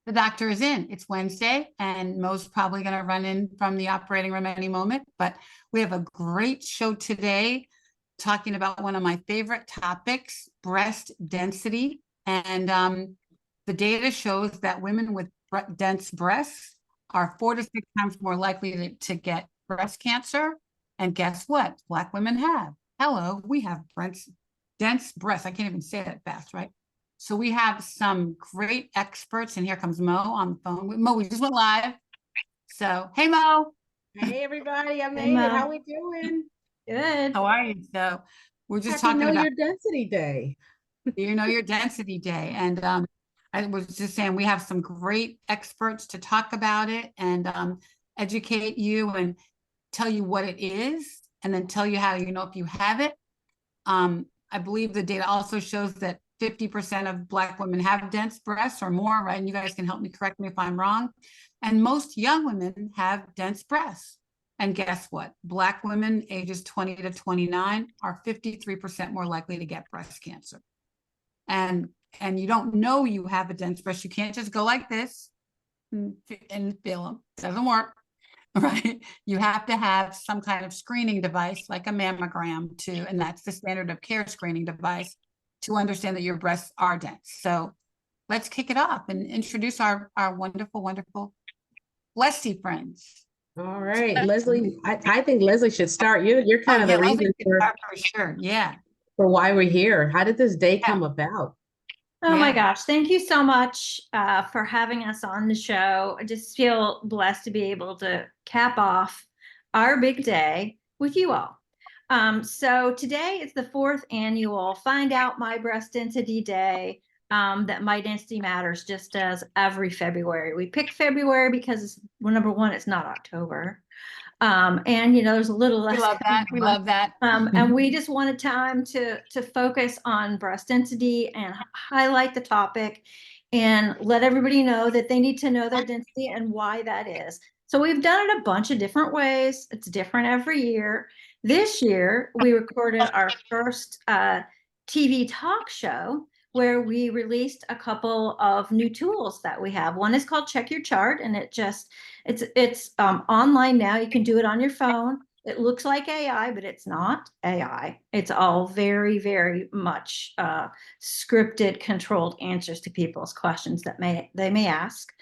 The doctor is in. It's Wednesday, and Mo's probably going to run in from the operating room any moment. But we have a great show today talking about one of my favorite topics, breast density. And the data shows that women with dense breasts are 4 to 6 times more likely to get breast cancer. And guess what? Black women have. Hello, we have dense breasts. I can't even say that fast, right? So we have some great experts, and here comes Mo on the phone. Mo, we just went live. So, hey, Mo. Hey, everybody. I made it. How we doing? Good. How are you? So we're just Happy talking about Your Density Day. Your Density Day. And I was just saying we have some great experts to talk about it and educate you and tell you what it is, and then tell you how you know if you have it. I believe the data also shows that 50% of Black women have dense breasts or more, right? And you guys can help me, correct me if I'm wrong. And most young women have dense breasts. And guess what? Black women ages 20 to 29 are 53% more likely to get breast cancer. And you don't know you have a dense breast. You can't just go like this and feel them. It doesn't work. Right? You have to have some kind of screening device like a mammogram and that's the standard of care screening device to understand that your breasts are dense. So let's kick it off and introduce our wonderful, wonderful Leslie friends. All right, Leslie, I think Leslie should start. You're kind of the reason for sure. Yeah. For why we're here. How did this day come about? Oh my gosh. Thank you so much for having us on the show. I just feel blessed to be able to cap off our big day with you all. So today is the 4th annual Find Out My Breast Density Day that My Density Matters just does every February. We picked February because, well, number one, it's not October. And there's a little less. We love that. And we just wanted time to focus on breast density and highlight the topic and let everybody know that they need to know their density and why that is. So we've done it a bunch of different ways. It's different every year. This year, we recorded our first TV talk show where we released a couple of new tools that we have. One is called Check Your Chart, and it's online now. You can do it on your phone. It looks like AI, but it's not AI. It's all very, very much scripted, controlled answers to people's questions that they may ask.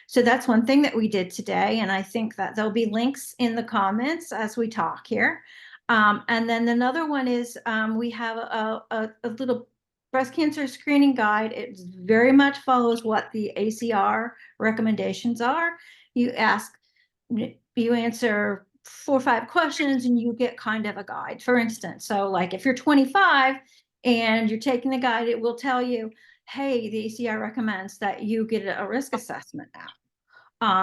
So that's one thing that we did today, and I think that there'll be links in the comments as we talk here. And then another one is we have a little breast cancer screening guide. It very much follows what the ACR recommendations are. You answer 4 or 5 questions and you get kind of a guide, for instance. So like if you're 25 and you're taking the guide, it will tell you, hey, the ACR recommends that you get a risk assessment now.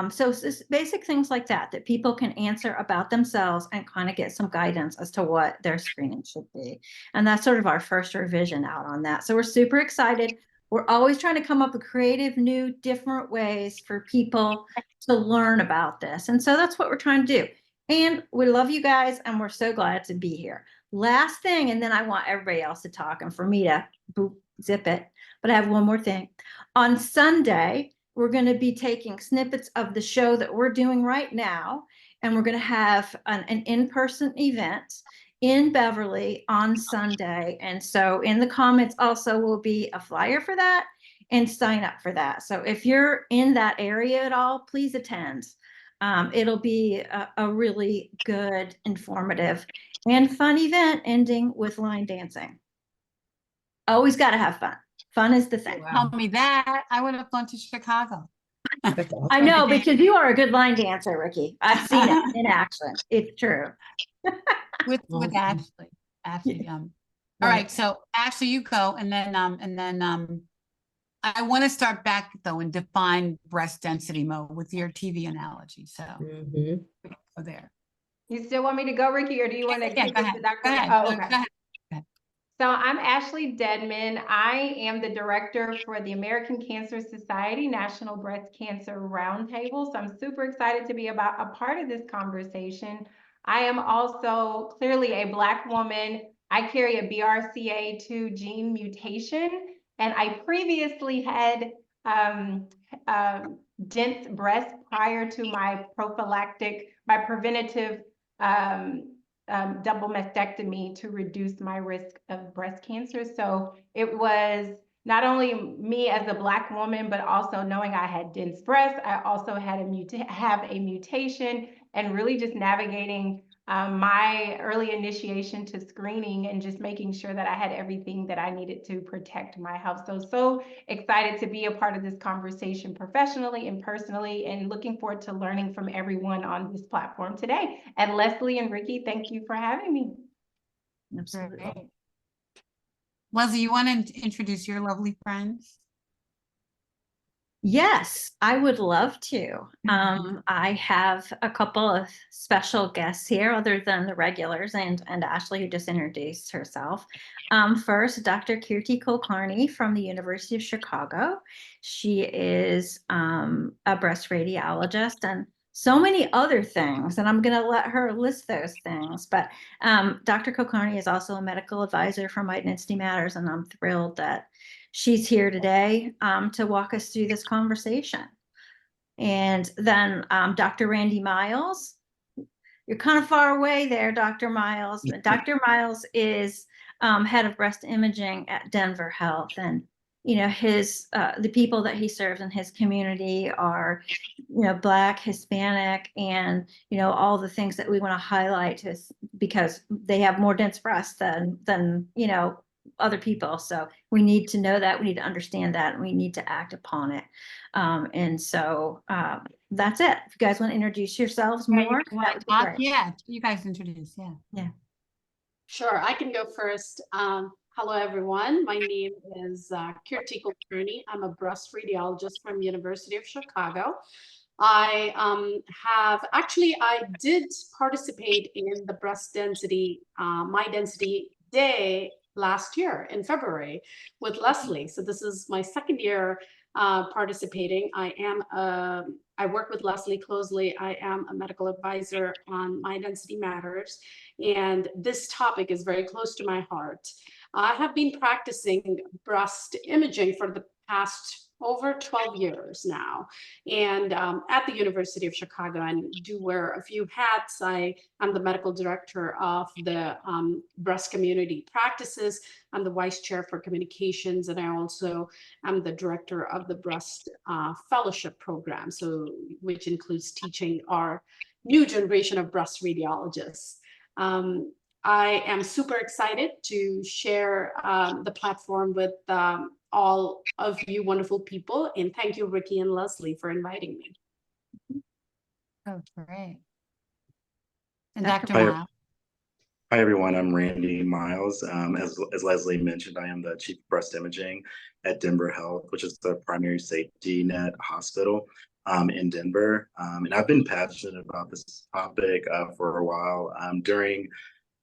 So it's basic things like that people can answer about themselves and kind of get some guidance as to what their screening should be. And that's sort of our first revision out on that. So we're super excited. We're always trying to come up with creative, new, different ways for people to learn about this. And so that's what we're trying to do. And we love you guys, and we're so glad to be here. Last thing, and then I want everybody else to talk and for me to zip it. But I have one more thing. On Sunday, we're going to be taking snippets of the show that we're doing right now, and we're going to have an in-person event in Beverly on Sunday. And so in the comments also will be a flyer for that and sign up for that. So if you're in that area at all, please attend. It'll be a really good, informative, and fun event ending with line dancing. Always got to have fun. Fun is the thing. Tell me that. I would have gone to Chicago. I know, because you are a good line dancer, Ricky. I've seen it in action. It's true. with Ashley. Ashley. All right. So Ashley, you go, and then I want to start back though and define breast density, Mo, with your TV analogy. So we can go there. You still want me to go, Ricky, or do you want to go ahead. Go ahead. Oh, okay. Go ahead. So I'm Ashley Dedman. I am the director for the American Cancer Society National Breast Cancer Roundtable. So I'm super excited to be a part of this conversation. I am also clearly a Black woman. I carry a BRCA2 gene mutation, and I previously had dense breast prior to my preventative double mastectomy to reduce my risk of breast cancer. So it was not only me as a Black woman, but also knowing I had dense breasts. I also had have a mutation, and really just navigating my early initiation to screening and just making sure that I had everything that I needed to protect my health. So excited to be a part of this conversation professionally and personally, and looking forward to learning from everyone on this platform today. And Leslie and Ricky, thank you for having me. Absolutely. Great. Leslie, you want to introduce your lovely friends? Yes, I would love to. I have a couple of special guests here other than the regulars and Ashley, who just introduced herself. First, Dr. Kirti Kulkarni from the University of Chicago. She is a breast radiologist and so many other things, and I'm going to let her list those things. But Dr. Kulkarni is also a medical advisor for My Density Matters, and I'm thrilled that she's here today to walk us through this conversation. And then Dr. Randy Miles, you're kind of far away there, Dr. Miles. But Dr. Miles is head of breast imaging at Denver Health, and his the people that he serves in his community are Black, Hispanic, and all the things that we want to highlight because they have more dense breasts than other people. So we need to know that, we need to understand that, and we need to act upon it. And so that's it. If you guys want to introduce yourselves more, that would be great. Yeah, you guys introduce. Yeah. Sure, I can go first. Hello, everyone. My name is Kirti Kulkarni. I'm a breast radiologist from University of Chicago. I did participate in the breast density, My Density Day last year in February with Leslie. So this is my second year participating. I work with Leslie closely. I am a medical advisor on My Density Matters, and this topic is very close to my heart. I have been practicing breast imaging for the past over 12 years now, and at the University of Chicago, and do wear a few hats. I am the medical director of the breast community practices. I'm the vice chair for communications, and I also am the director of the breast fellowship program, which includes teaching our new generation of breast radiologists. I am super excited to share the platform with all of you wonderful people. And thank you, Ricky and Leslie, for inviting me. Oh, great. And Dr. Dr. Hi. Miles. Hi, everyone. I'm Randy Miles. As Leslie mentioned, I am the Chief of Breast Imaging at Denver Health, which is the primary safety net hospital in Denver. And I've been passionate about this topic for a while. During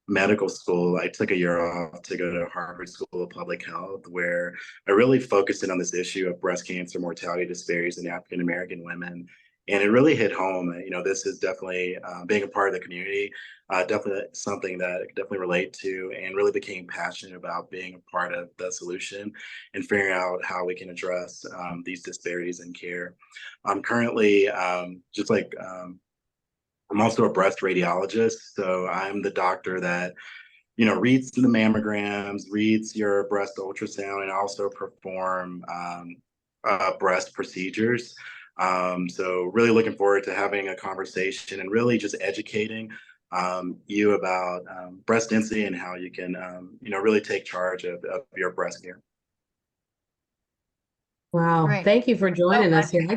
medical school, I took a year off to go to Harvard School of Public Health, where I really focused in on this issue of breast cancer mortality disparities in African American women. And it really hit home. This is definitely being a part of the community, definitely something that I definitely relate to, and really became passionate about being a part of the solution and figuring out how we can address these disparities in care. I'm currently, I'm also a breast radiologist. So I'm the doctor that reads the mammograms, reads your breast ultrasound, and also perform breast procedures. So really looking forward to having a conversation and really just educating you about breast density and how you can, really take charge of your breast care. Wow, Great. thank you for joining us here.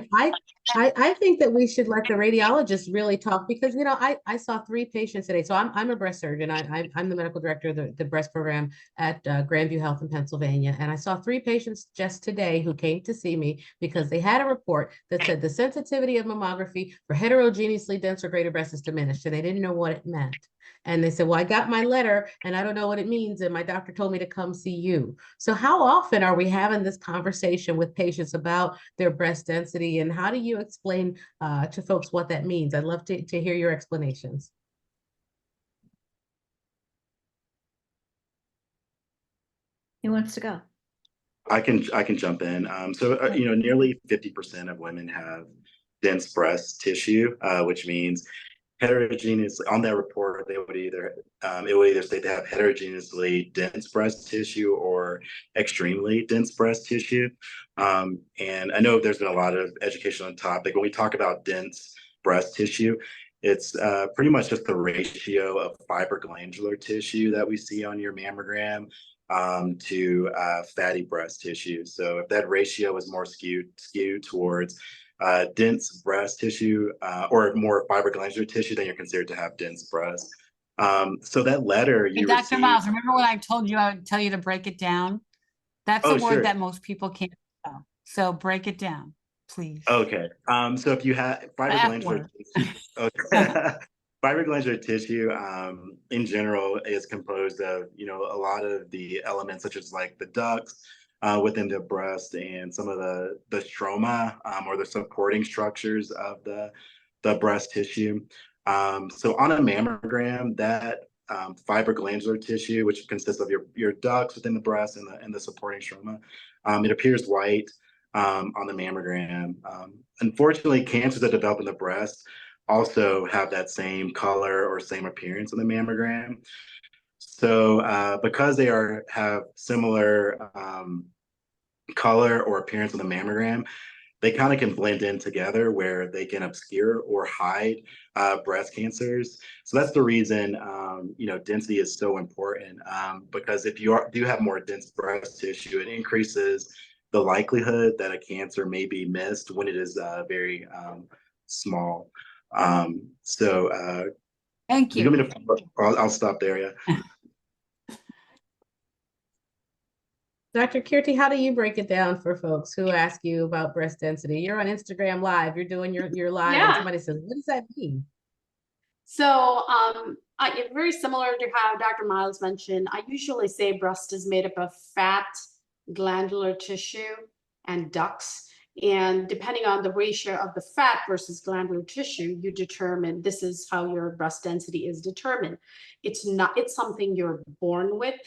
I think that we should let the radiologist really talk because I saw 3 patients today. So I'm a breast surgeon. I'm the medical director of the breast program at Grandview Health in Pennsylvania, and I saw 3 patients just today who came to see me because they had a report that said the sensitivity of mammography for heterogeneously dense or greater breasts is diminished, and they didn't know what it meant. And they said, well, I got my letter and I don't know what it means. And my doctor told me to come see you. So how often are we having this conversation with patients about their breast density, and how do you explain to folks what that means? I'd love to hear your explanations. Who wants to go? I can jump in. Nearly 50% of women have dense breast tissue, which means heterogeneous. On that report, it would either state they have heterogeneously dense breast tissue or extremely dense breast tissue. And I know there's been a lot of education on the topic. When we talk about dense breast tissue, it's pretty much just the ratio of fibroglandular tissue that we see on your mammogram to fatty breast tissue. So if that ratio is more skewed towards dense breast tissue or more fibroglandular tissue, then you're considered to have dense breast. So that letter Hey, you Dr. received. Miles, remember what I told you? I would tell you to break it down. That's Oh, a word sure. that most people can't spell. So break it down, please. Okay. So if you have fibroglandular word. tissue, okay. Fibroglandular tissue in general is composed of, a lot of the elements such as like the ducts within the breast and some of the stroma or the supporting structures of the breast tissue. So on a mammogram, that fibroglandular tissue, which consists of your ducts within the breast and the supporting stroma, it appears white on the mammogram. Unfortunately, cancers that develop in the breast also have that same color or same appearance on the mammogram. So because they have similar color or appearance on the mammogram, they kind of can blend in together where they can obscure or hide breast cancers. So that's the reason, density is so important because if you do have more dense breast tissue, it increases the likelihood that a cancer may be missed when it is very small. Thank you you. want me to, I'll stop there. Yeah. Dr. Kirti, how do you break it down for folks who ask you about breast density? You're on Instagram Live, you're doing your live, and Yeah. somebody says, what does that mean? So very similar to how Dr. Miles mentioned, I usually say breast is made up of fat, glandular tissue, and ducts. And depending on the ratio of the fat versus glandular tissue, you determine this is how your breast density is determined. It's something you're born with,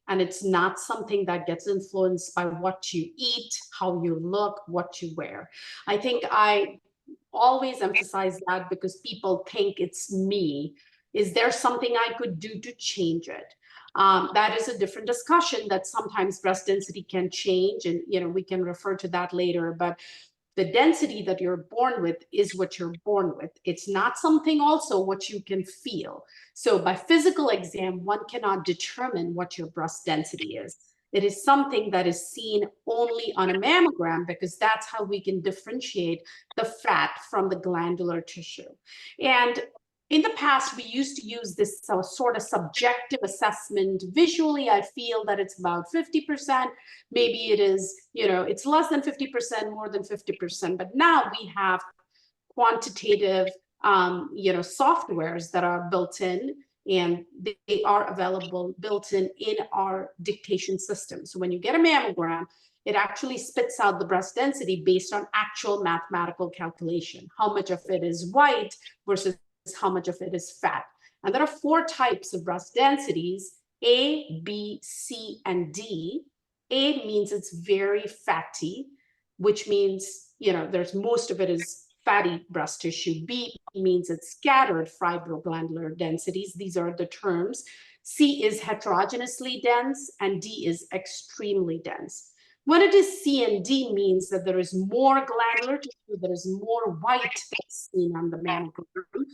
and it's not something that gets influenced by what you eat, how you look, what you wear. I think I always emphasize that because people think it's me. Is there something I could do to change it? That is a different discussion that sometimes breast density can change, and we can refer to that later, but the density that you're born with is what you're born with. It's not something also what you can feel. So by physical exam, one cannot determine what your breast density is. It is something that is seen only on a mammogram because that's how we can differentiate the fat from the glandular tissue. And in the past, we used to use this sort of subjective assessment. Visually, I feel that it's about 50%. Maybe it is, it's less than 50%, more than 50%. But now we have quantitative, softwares that are built in, and they are available built in our dictation system. So when you get a mammogram, it actually spits out the breast density based on actual mathematical calculation. How much of it is white versus how much of it is fat. And there are 4 types of breast densities: A, B, C, and D. A means it's very fatty, which means, there's most of it is fatty breast tissue. B means it's scattered fibroglandular densities. These are the terms. C is heterogeneously dense, and D is extremely dense. When it is C and D means that there is more glandular tissue, there is more white that's seen on the mammogram,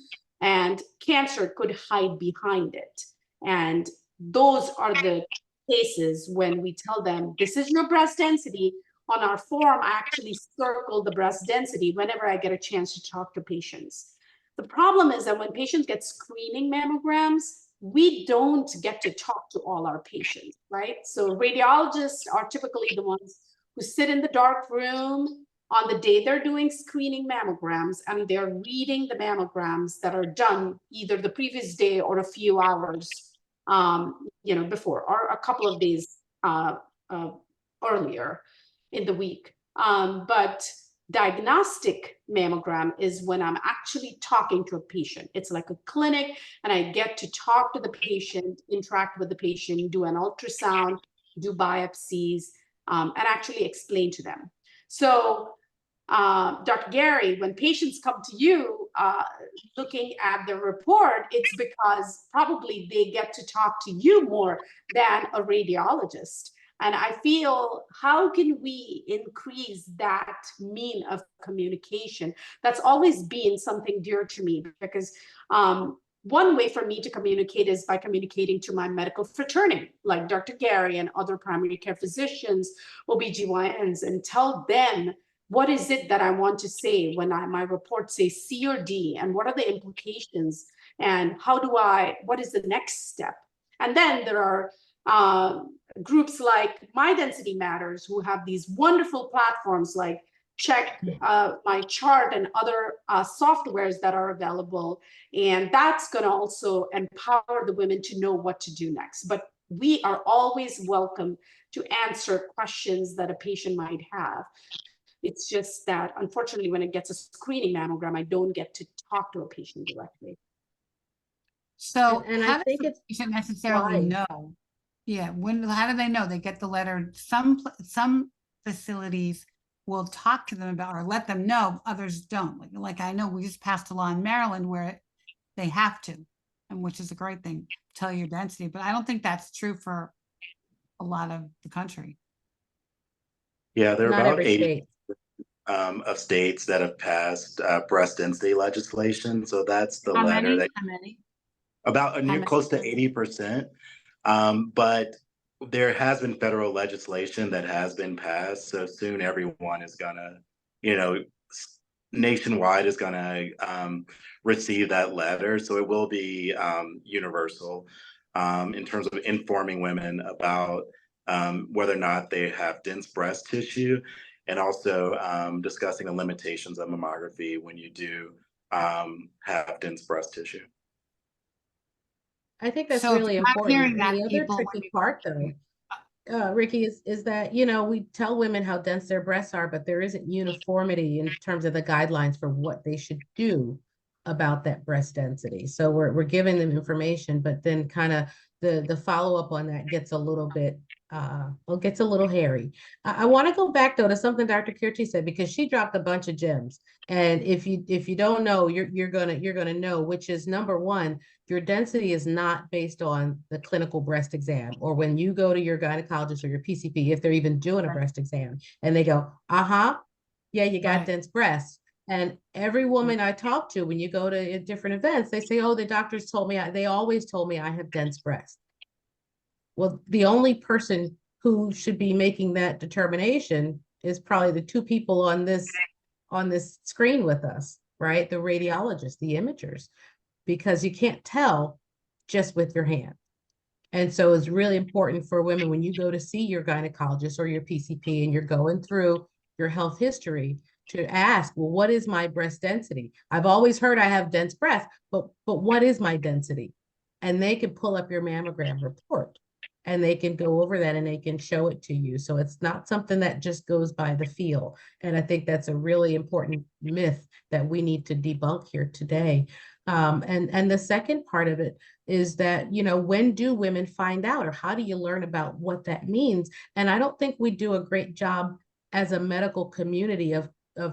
and cancer could hide behind it. And those are the cases when we tell them, this is your breast density. On our form, I actually circle the breast density whenever I get a chance to talk to patients. The problem is that when patients get screening mammograms, we don't get to talk to all our patients, right? So radiologists are typically the ones who sit in the dark room on the day they're doing screening mammograms, and they're reading the mammograms that are done either the previous day or a few hours before, or a couple of days earlier in the week. But diagnostic mammogram is when I'm actually talking to a patient. It's like a clinic, and I get to talk to the patient, interact with the patient, do an ultrasound, do biopsies, and actually explain to them. So Dr. Gary, when patients come to you looking at the report, it's because probably they get to talk to you more than a radiologist. And I feel, how can we increase that mean of communication? That's always been something dear to me, because one way for me to communicate is by communicating to my medical fraternity, like Dr. Gary and other primary care physicians, OBGYNs, and tell them, what is it that I want to say when my report says C or D, and what are the implications, and what is the next step? And then there are groups like My Density Matters, who have these wonderful platforms like Check My Chart and other softwares that are available. And that's going to also empower the women to know what to do next. But we are always welcome to answer questions that a patient might have. It's just that, unfortunately, when it gets a screening mammogram, I don't get to talk to a patient directly. So And how I does think the it's patient necessarily why. know? Yeah, how do they know? They get the letter. Some facilities will talk to them about or let them know, others don't. Like I know we just passed a law in Maryland where they have to, and which is a great thing, tell your density. But I don't think that's true for a lot of the country. Yeah, there are Not about every 80 state. of states that have passed breast density legislation. So that's the How letter many? that How many? about How near many? close to 80%. But there has been federal legislation that has been passed. So soon everyone is gonna, nationwide is gonna receive that letter. So it will be universal in terms of informing women about whether or not they have dense breast tissue, and also discussing the limitations of mammography when you do have dense breast tissue. I think that's So if really you're not important. hearing And that, the other people would tricky be part, though, Ricky, is that, we tell women how dense their breasts are, but there isn't uniformity in terms of the guidelines for what they should do about that breast density. So we're giving them information, but then kind of the follow-up on that gets a little bit gets a little hairy. I want to go back though to something Dr. Kirti said, because she dropped a bunch of gems. And if you don't know, you're gonna know, which is number one, your density is not based on the clinical breast exam, or when you go to your gynecologist or your PCP, if they're even doing a breast exam, and they go, yeah, you got Right. dense breasts. And every woman I talk to, when you go to different events, they say, oh, the doctors told me, they always told me I have dense breasts. Well, the only person who should be making that determination is probably the two people on this screen with us, right? The radiologists, the imagers, because you can't tell just with your hand. And so it's really important for women, when you go to see your gynecologist or your PCP and you're going through your health history, to ask, well, what is my breast density? I've always heard I have dense breasts, but what is my density? And they can pull up your mammogram report and they can go over that and they can show it to you. So it's not something that just goes by the feel. And I think that's a really important myth that we need to debunk here today. And the second part of it is that, when do women find out, or how do you learn about what that means? And I don't think we do a great job as a medical community of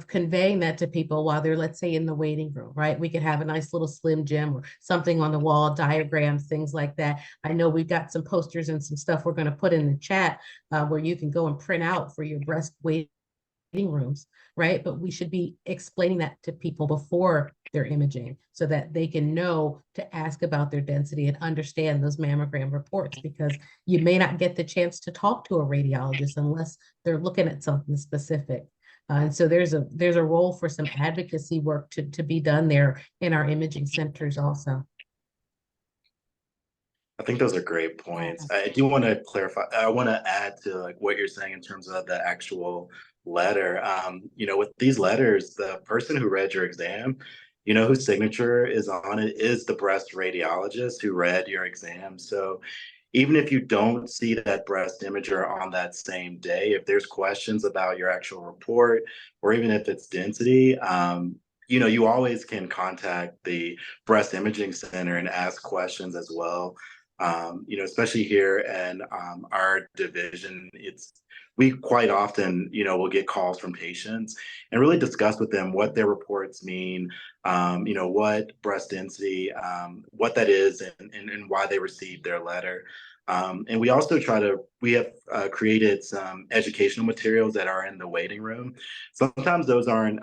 conveying that to people while they're, let's say, in the waiting room, right? We could have a nice little Slim Jim or something on the wall, diagrams, things like that. I know we've got some posters and some stuff we're going to put in the chat where you can go and print out for your breast waiting rooms, right? But we should be explaining that to people before they're imaging so that they can know to ask about their density and understand those mammogram reports, because you may not get the chance to talk to a radiologist unless they're looking at something specific. And so there's a role for some advocacy work to be done there in our imaging centers also. I think those are great points. I do want to clarify. I want to add to what you're saying in terms of the actual letter. With these letters, the person who read your exam, whose signature is on it is the breast radiologist who read your exam. So even if you don't see that breast imager on that same day, if there's questions about your actual report, or even if it's density, you always can contact the breast imaging center and ask questions as well. You know, especially here in our division, we quite often, you know, will get calls from patients and really discuss with them what their reports mean, you know, what breast density, what that is, and why they received their letter. And we also we have created some educational materials that are in the waiting room. Sometimes those aren't,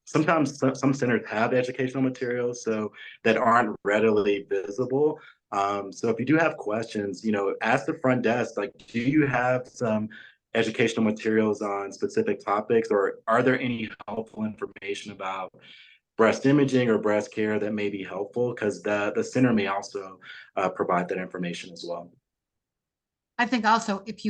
sometimes some centers have educational materials so that aren't readily visible. So if you do have questions, you know, ask the front desk, like, do you have some educational materials on specific topics, or are there any helpful information about breast imaging or breast care that may be helpful? Because the center may also provide that information as well. I think also if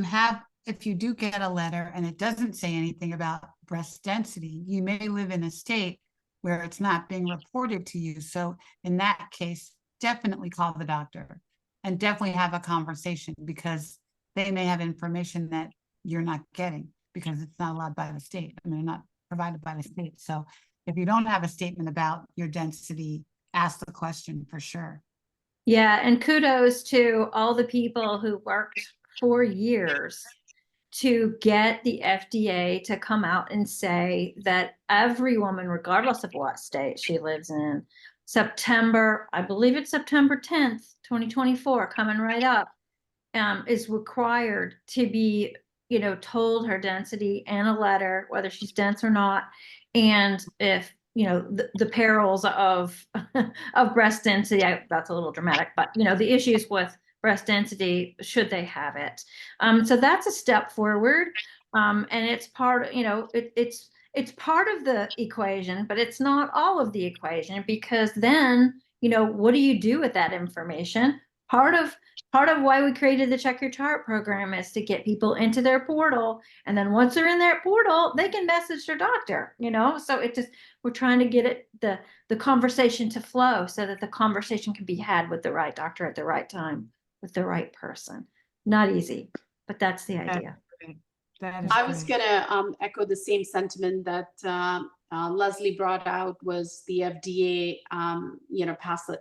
you do get a letter and it doesn't say anything about breast density, you may live in a state where it's not being reported to you. So in that case, definitely call the doctor and definitely have a conversation, because they may have information that you're not getting because it's not allowed by the state. I mean, they're not provided by the state. So if you don't have a statement about your density, ask the question for sure. Yeah, and kudos to all the people who worked for years to get the FDA to come out and say that every woman, regardless of what state she lives in, September, I believe it's September 10th, 2024, coming right up, is required to be, you know, told her density in a letter, whether she's dense or not. And if, you know, the perils of of breast density, that's a little dramatic, but, you know, the issues with breast density, should they have it. So that's a step forward. And it's part, you know, it's part of the equation, but it's not all of the equation, because then, you know, what do you do with that information? Part of why we created the Check Your Chart program is to get people into their portal. And then once they're in their portal, they can message their doctor, you know? So it just, we're trying to get it, the conversation to flow so that the conversation can be had with the right doctor at the right time with the right person. Not easy, but that's the idea. That is I was great. gonna echo the same sentiment that Leslie brought out, was the FDA, you know,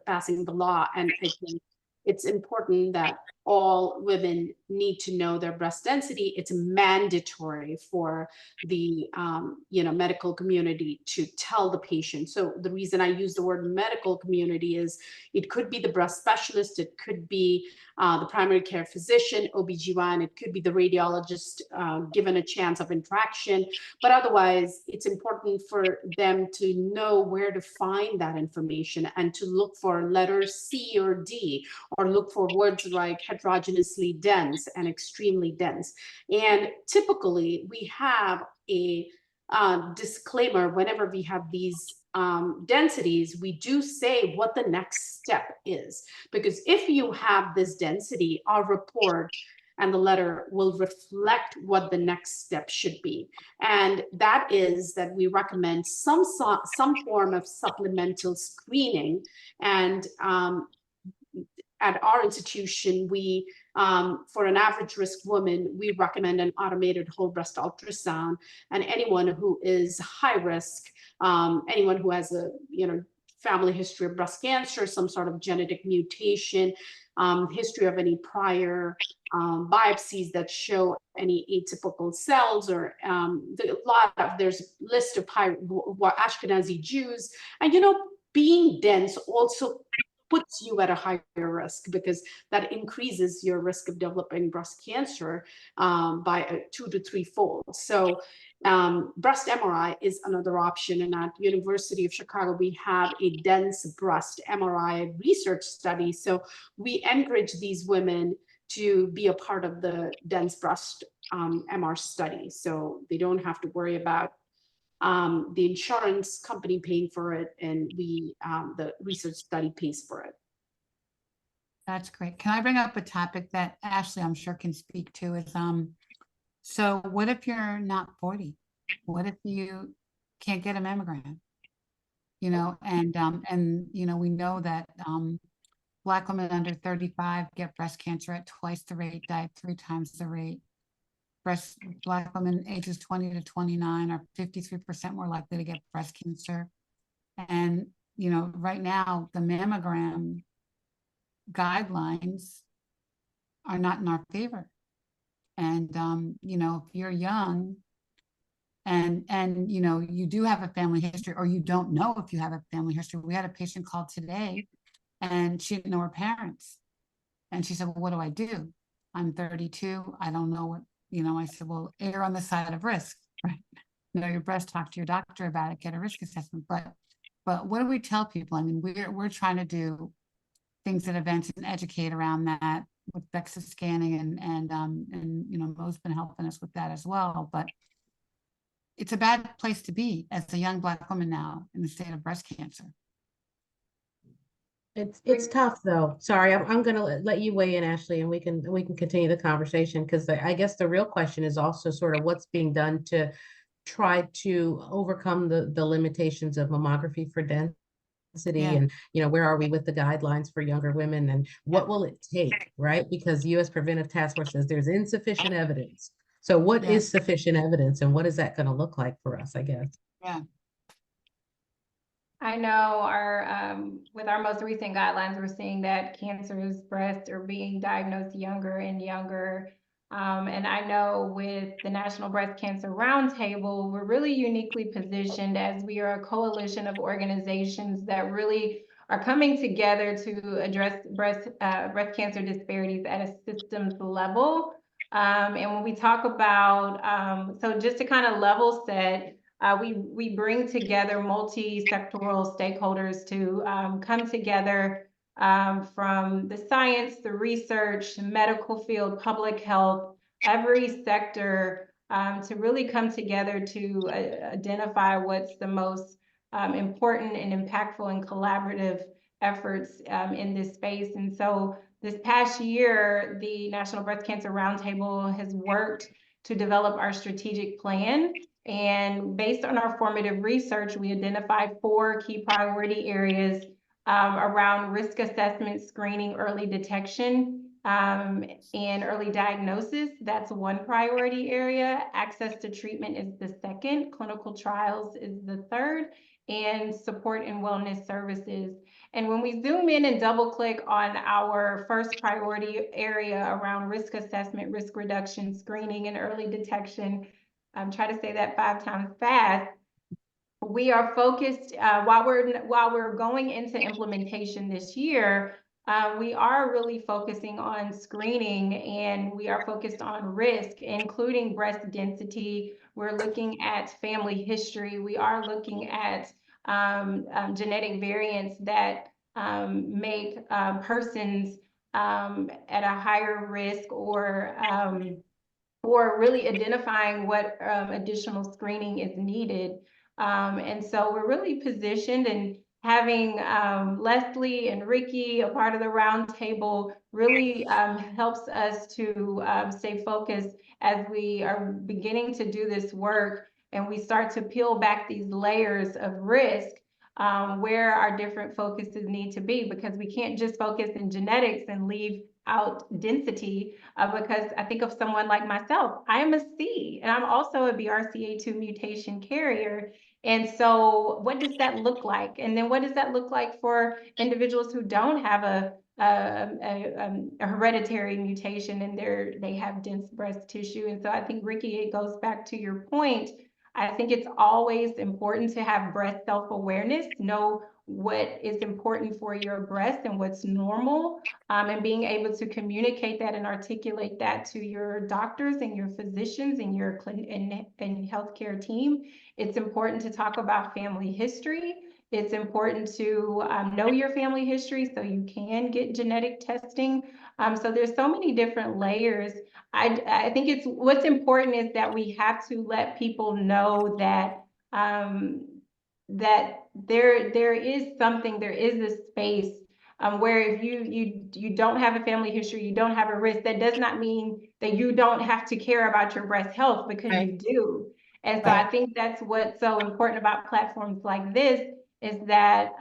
passing the law. And I think it's important that all women need to know their breast density. It's mandatory for the you know, medical community to tell the patient. So the reason I use the word medical community is it could be the breast specialist, it could be the primary care physician, OBGYN, it could be the radiologist given a chance of interaction. But otherwise, it's important for them to know where to find that information and to look for letters C or D, or look for words like heterogeneously dense and extremely dense. And typically, we have a disclaimer whenever we have these densities. We do say what the next step is, because if you have this density, our report and the letter will reflect what the next step should be. And that is that we recommend some form of supplemental screening. And at our institution, we, for an average risk woman, we recommend an automated whole breast ultrasound. And anyone who is high risk, anyone who has a, you know, family history of breast cancer, some sort of genetic mutation, history of any prior biopsies that show any atypical cells, or there's a list of high Ashkenazi Jews. And, you know, being dense also puts you at a higher risk, because that increases your risk of developing breast cancer by 2 to 3-fold. So breast MRI is another option. And at University of Chicago, we have a dense breast MRI research study. So we encourage these women to be a part of the dense breast MR study. So they don't have to worry about the insurance company paying for it, and the research study pays for it. That's great. Can I bring up a topic that Ashley, I'm sure, can speak to? Is so what if you're not 40? What if you can't get a mammogram? You know, and you know, we know that Black women under 35 get breast cancer at twice the rate, die at 3 times the rate. Black women ages 20 to 29 are 53% more likely to get breast cancer. And, you know, right now the mammogram guidelines are not in our favor. And, you know, if you're young and, you know, you do have a family history or you don't know if you have a family history. We had a patient call today and she didn't know her parents. And she said, well, what do I do? I'm 32. I don't know what, you know, I said, well, err on the side of risk, right? Know your breast, talk to your doctor about it, get a risk assessment. But what do we tell people? I mean, we're trying to do things at events and educate around that with DEXA scanning and you know, Mo's been helping us with that as well. But it's a bad place to be as a young Black woman now in the state of breast cancer. It's tough though. Sorry, I'm gonna let you weigh in, Ashley, and we can continue the conversation because I guess the real question is also sort of what's being done to try to overcome the limitations of mammography for density Yeah. and you know where are we with the guidelines for younger women and what will it take, right? Because U.S. Preventive Task Force says there's insufficient evidence. So what Yeah. is sufficient evidence and what is that going to look like for us, I guess? Yeah. I know our with our most recent guidelines, we're seeing that cancerous breasts are being diagnosed younger and younger. And I know with the National Breast Cancer Roundtable, we're really uniquely positioned as we are a coalition of organizations that really are coming together to address breast cancer disparities at a systems level. And when we talk about, so just to kind of level set, we bring together multi-sectoral stakeholders to come together from the science, the research, medical field, public health, every sector to really come together to identify what's the most important and impactful and collaborative efforts in this space. And so this past year, the National Breast Cancer Roundtable has worked to develop our strategic plan. And based on our formative research, we identified 4 key priority areas around risk assessment, screening, early detection, and early diagnosis. That's one priority area. Access to treatment is the second. Clinical trials is the third. And support and wellness services. And when we zoom in and double click on our first priority area around risk assessment, risk reduction, screening, and early detection, try to say that 5 times fast. We are focused while we're going into implementation this year. We are really focusing on screening and we are focused on risk, including breast density. We're looking at family history. We are looking at genetic variants that make persons at a higher risk or really identifying what additional screening is needed. And so we're really positioned, and having Leslie and Ricky, a part of the roundtable, really helps us to stay focused as we are beginning to do this work and we start to peel back these layers of risk. Where our different focuses need to be, because we can't just focus in genetics and leave out density, because I think of someone like myself, I am a C and I'm also a BRCA2 mutation carrier. And so what does that look like? And then what does that look like for individuals who don't have a hereditary mutation and they have dense breast tissue? And so I think, Ricky, it goes back to your point. I think it's always important to have breast self-awareness, know what is important for your breast and what's normal, and being able to communicate that and articulate that to your doctors and your physicians and your and healthcare team. It's important to talk about family history. It's important to know your family history so you can get genetic testing. So there's so many different layers. I think what's important is that we have to let people know that that there is this space where if you don't have a family history, you don't have a risk, that does not mean that you don't have to care about your breast health, because you do. And so I think that's what's so important about platforms like this, is that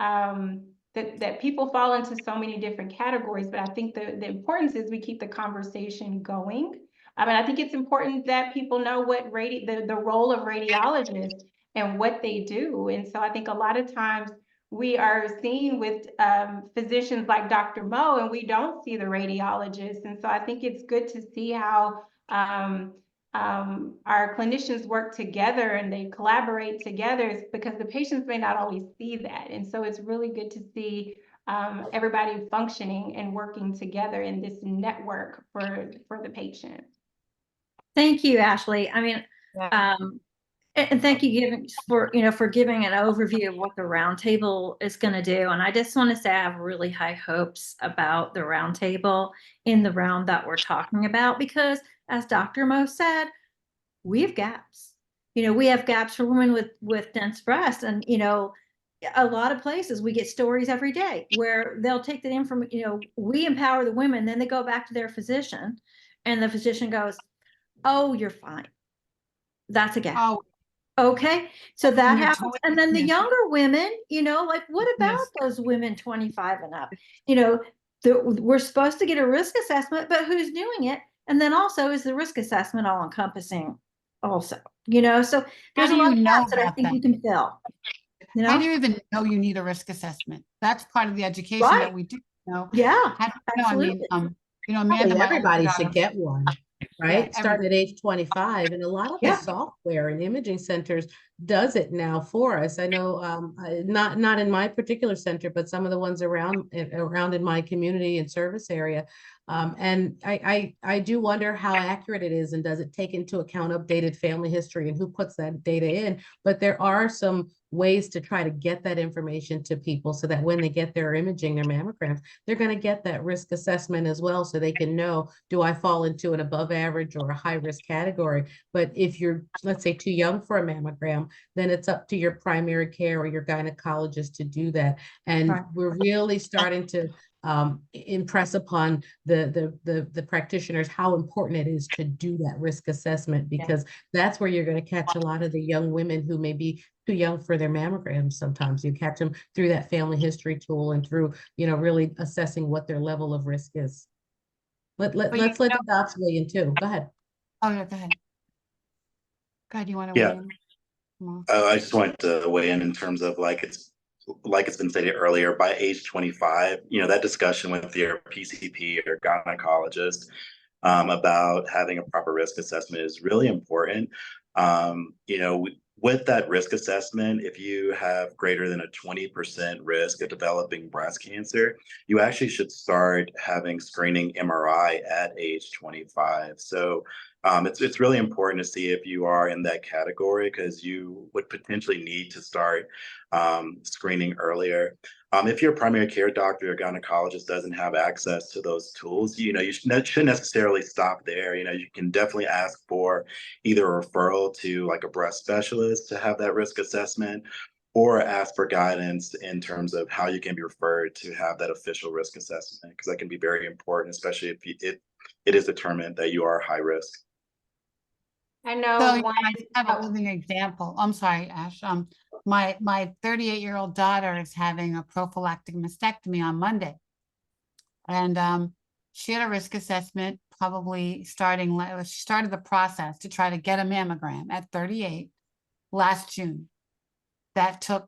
that people fall into so many different categories, but I think the importance is we keep the conversation going. I mean, I think it's important that people know what the role of radiologists and what they do. And so I think a lot of times we are seeing with physicians like Dr. Mo, and we don't see the radiologists. And so I think it's good to see how our clinicians work together and they collaborate together, because the patients may not always see that. And so it's really good to see everybody functioning and working together in this network for the patient. Thank you, Ashley. I mean, Yeah. and thank you for giving an overview of what the roundtable is going to do. And I just want to say I have really high hopes about the roundtable in the round that we're talking about, because as Dr. Mo said, we have gaps. We have gaps for women with dense breasts, and a lot of places we get stories every day where they'll take the information. We empower the women, then they go back to their physician, and the physician goes, "Oh, you're fine. That's a gap." Oh, Okay, so that you're happens. totally- And then the yes. younger women, like, what about Yes. those women 25 and up? We're supposed to get a risk assessment, but who's doing it? And then also, is the risk assessment all encompassing also? So there's a do lot you of know gaps that I about think that? we can fill. How do you even know you need a risk assessment? That's part of the education Right. that we do. Yeah, How do you know? I mean, absolutely. Amanda, Probably my older everybody daughter, should get one, right? Yeah, Starting at age 25, and a lot of the Yeah. software and imaging centers does it now for us. I know, not in my particular center, but some of the ones around in my community and service area. And I do wonder how accurate it is, and does it take into account updated family history and who puts that data in? But there are some ways to try to get that information to people so that when they get their imaging, their mammograms, they're going to get that risk assessment as well, so they can know, do I fall into an above average or a high risk category? But if you're, let's say, too young for a mammogram, then it's up to your primary care or your gynecologist to do that. And Right. we're really starting to impress upon the practitioners how important it is to do that risk assessment, because that's where you're going to catch a lot of the young women who may be too young for their mammograms. Sometimes you catch them through that family history tool and through, really assessing what their level of risk is. Let's let the docs weigh in too. Go ahead. Oh, yeah, go ahead. Go ahead, you want to Yeah. weigh in? Well, I just wanted to weigh in terms of like it's been stated earlier, by age 25, that discussion with your PCP or gynecologist about having a proper risk assessment is really important. With that risk assessment, if you have greater than a 20% risk of developing breast cancer, you actually should start having screening MRI at age 25. So it's really important to see if you are in that category, because you would potentially need to start screening earlier. If your primary care doctor or gynecologist doesn't have access to those tools, you shouldn't necessarily stop there. You can definitely ask for either a referral to like a breast specialist to have that risk assessment, or ask for guidance in terms of how you can be referred to have that official risk assessment, because that can be very important, especially if it is determined that you are high risk. I know So one. I have a living example. I'm sorry, Ash. My 38-year-old daughter is having a prophylactic mastectomy on Monday. And she had a risk assessment probably she started the process to try to get a mammogram at 38 last June. That took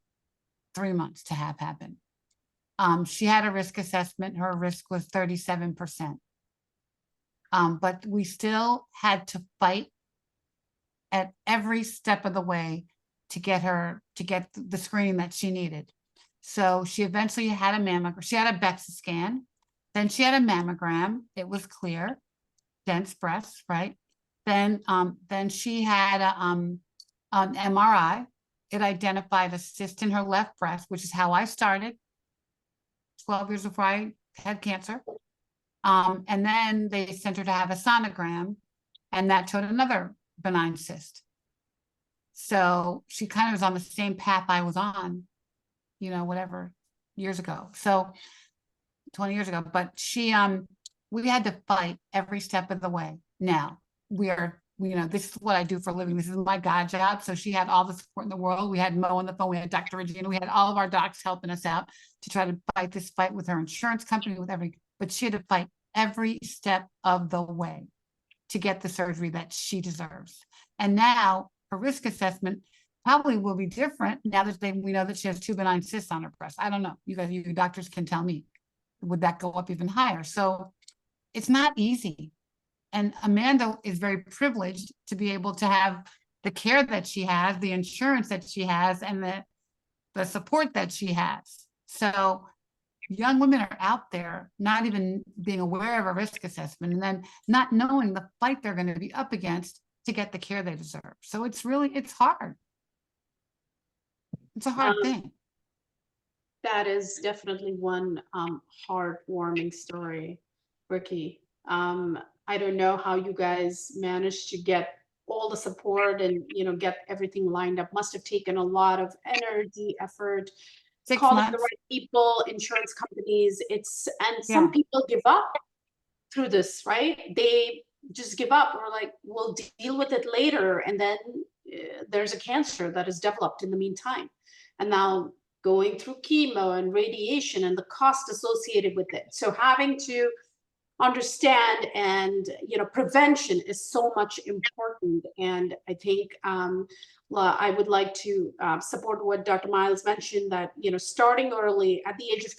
3 months to have happen. She had a risk assessment. Her risk was 37%. But we still had to fight at every step of the way to get the screening that she needed. So she eventually had a mammogram. She had a DEXA scan. Then she had a mammogram. It was clear, dense breasts, right? Then she had an MRI. It identified a cyst in her left breast, which is how I started 12 years before I had cancer. And then they sent her to have a sonogram, and that showed another benign cyst. So she kind of was on the same path I was on, whatever, years ago. So 20 years ago, but we had to fight every step of the way. Now this is what I do for a living. This is my God job. So she had all the support in the world. We had Mo on the phone. We had Dr. Regina. We had all of our docs helping us out to try to fight this fight with her insurance company, but she had to fight every step of the way to get the surgery that she deserves. And now her risk assessment, probably will be different now that we know that she has 2 benign cysts on her breast. I don't know. You guys, you doctors can tell me. Would that go up even higher? So it's not easy. And Amanda is very privileged to be able to have the care that she has, the insurance that she has, and the support that she has. So young women are out there not even being aware of a risk assessment and then not knowing the fight they're going to be up against to get the care they deserve. So it's hard. It's a hard thing. That is definitely one heartwarming story, Ricky. I don't know how you guys managed to get all the support and get everything lined up. Must have taken a lot of energy, effort, 6 calling months. the right people, insurance companies. And Yeah. some people give up through this, right? They just give up or like, we'll deal with it later. And then there's a cancer that is developed in the meantime. And now going through chemo and radiation and the cost associated with it. So having to understand and prevention is so much important. And I think I would like to support what Dr. Miles mentioned, that starting early at the age of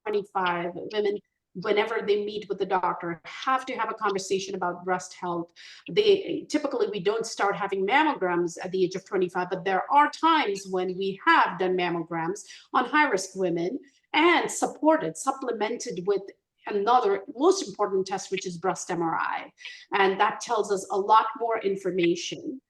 25, women, whenever they meet with the doctor, have to have a conversation about breast health. Typically we don't start having mammograms at the age of 25, but there are times when we have done mammograms on high-risk women and supplemented with another most important test, which is breast MRI. And that tells us a lot more information.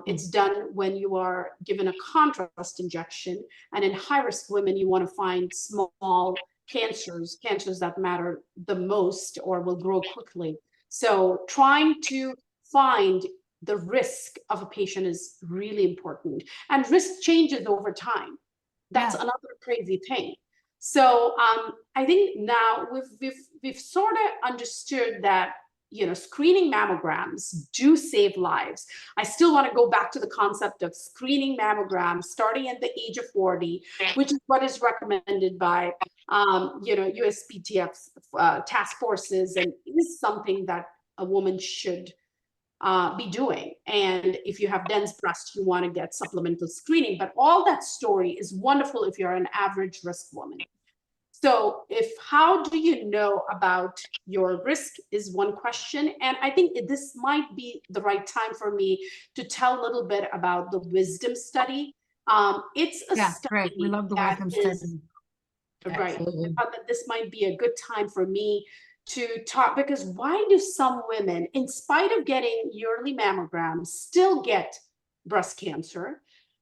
It's done when you are given a contrast injection. And in high-risk women, you want to find small cancers that matter the most or will grow quickly. So trying to find the risk of a patient is really important. And risk changes over time. That's another crazy thing. So I think now we've sort of understood that screening mammograms do save lives. I still want to go back to the concept of screening mammograms starting at the age of 40, which is what is recommended by USPTF's task forces, and is something that a woman should be doing. And if you have dense breast, you want to get supplemental screening. But all that story is wonderful if you're an average risk woman. So how do you know about your risk is one question. And I think this might be the right time for me to tell a little bit about the WISDOM study. It's a study. Great. We love the WISDOM study. Right. Absolutely. I thought that this might be a good time for me to talk, because why do some women, in spite of getting yearly mammograms, still get breast cancer?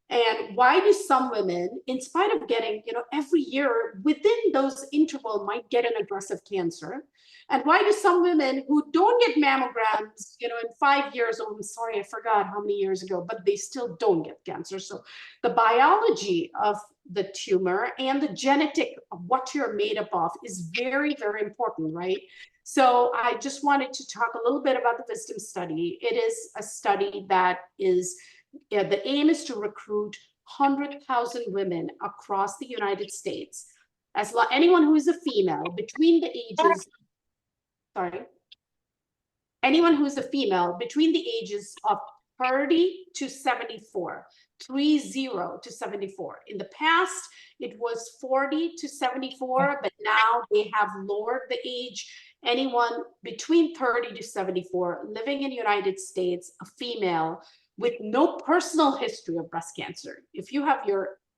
And why do some women, in spite of getting, every year within those interval, might get an aggressive cancer? And why do some women who don't get mammograms, in 5 years, oh, I'm sorry, I forgot how many years ago, but they still don't get cancer? So the biology of the tumor and the genetic of what you're made up of is very, very important, right? So I just wanted to talk a little bit about the WISDOM study. It is a study that is, the aim is to recruit 100,000 women across the United States. Anyone who is a female between the ages, anyone who is a female between the ages of 30 to 74, 30 to 74. In the past, it was 40 to 74, but now they have lowered the age. Anyone between 30 to 74 living in the United States, a female with no personal history of breast cancer. If you have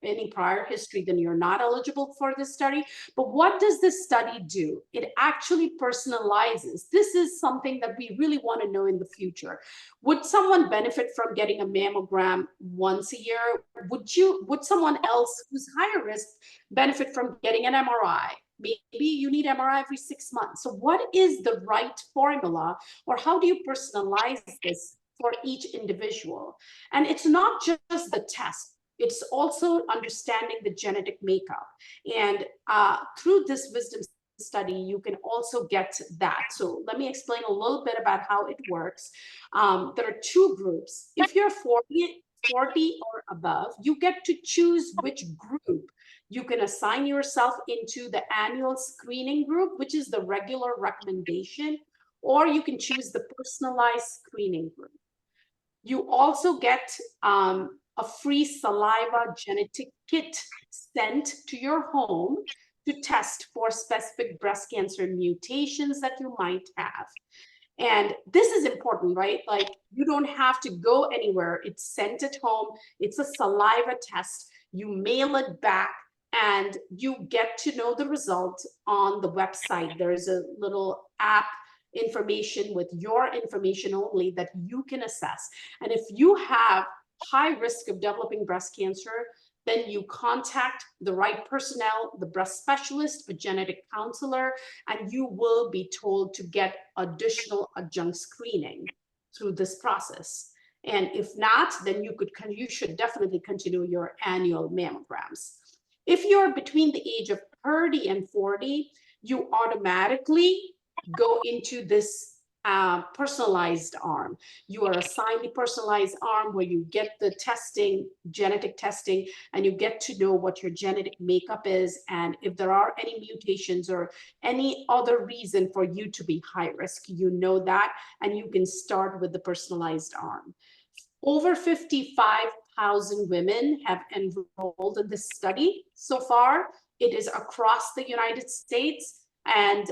any prior history, then you're not eligible for this study. But what does this study do? It actually personalizes. This is something that we really want to know in the future. Would someone benefit from getting a mammogram once a year? Would someone else who's higher risk benefit from getting an MRI? Maybe you need MRI every 6 months. So what is the right formula, or how do you personalize this for each individual? And it's not just the test. It's also understanding the genetic makeup. And through this WISDOM study, you can also get that. So let me explain a little bit about how it works. There are 2 groups. If you're 40 or above, you get to choose which group you can assign yourself into, the annual screening group, which is the regular recommendation, or you can choose the personalized screening group. You also get a a free saliva genetic kit sent to your home to test for specific breast cancer mutations that you might have. And this is important, right? Like, you don't have to go anywhere. It's sent at home. It's a saliva test. You mail it back and you get to know the result on the website. There's a little app information with your information only that you can assess. And if you have high risk of developing breast cancer, then you contact the right personnel, the breast specialist, a genetic counselor, and you will be told to get additional adjunct screening through this process. And if not, then you should definitely continue your annual mammograms. If you're between the age of 30 and 40, you automatically go into this personalized arm. You are assigned the personalized arm where you get the testing, genetic testing, and you get to know what your genetic makeup is, and if there are any mutations or any other reason for you to be high risk, you know that, and you can start with the personalized arm. Over 55,000 women have enrolled in this study so far. It is across the United States. And,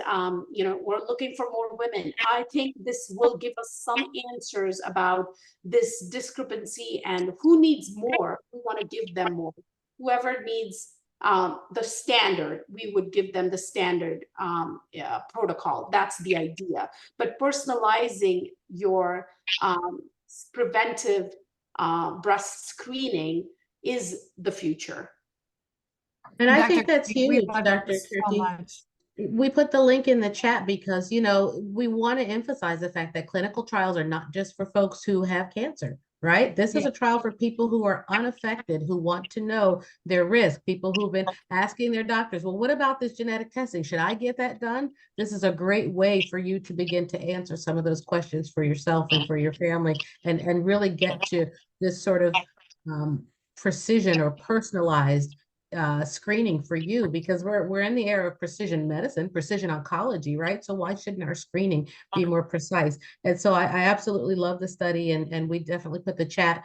we're looking for more women. I think this will give us some answers about this discrepancy and who needs more. We want to give them more. Whoever needs the standard, we would give them the standard protocol. That's the idea. But personalizing your preventive breast screening is the future. And I Dr. think that's Kirti, we huge, love Dr. this so Kirti. much. We put the link in the chat because, we want to emphasize the fact that clinical trials are not just for folks who have cancer, right? This is a trial for people who are unaffected, who want to know their risk, people who've been asking their doctors, well, what about this genetic testing? Should I get that done? This is a great way for you to begin to answer some of those questions for yourself and for your family, and really get to this sort of precision or personalized screening for you, because we're in the era of precision medicine, precision oncology, right? So why shouldn't our screening be more precise? And so I absolutely love the study, and we definitely put the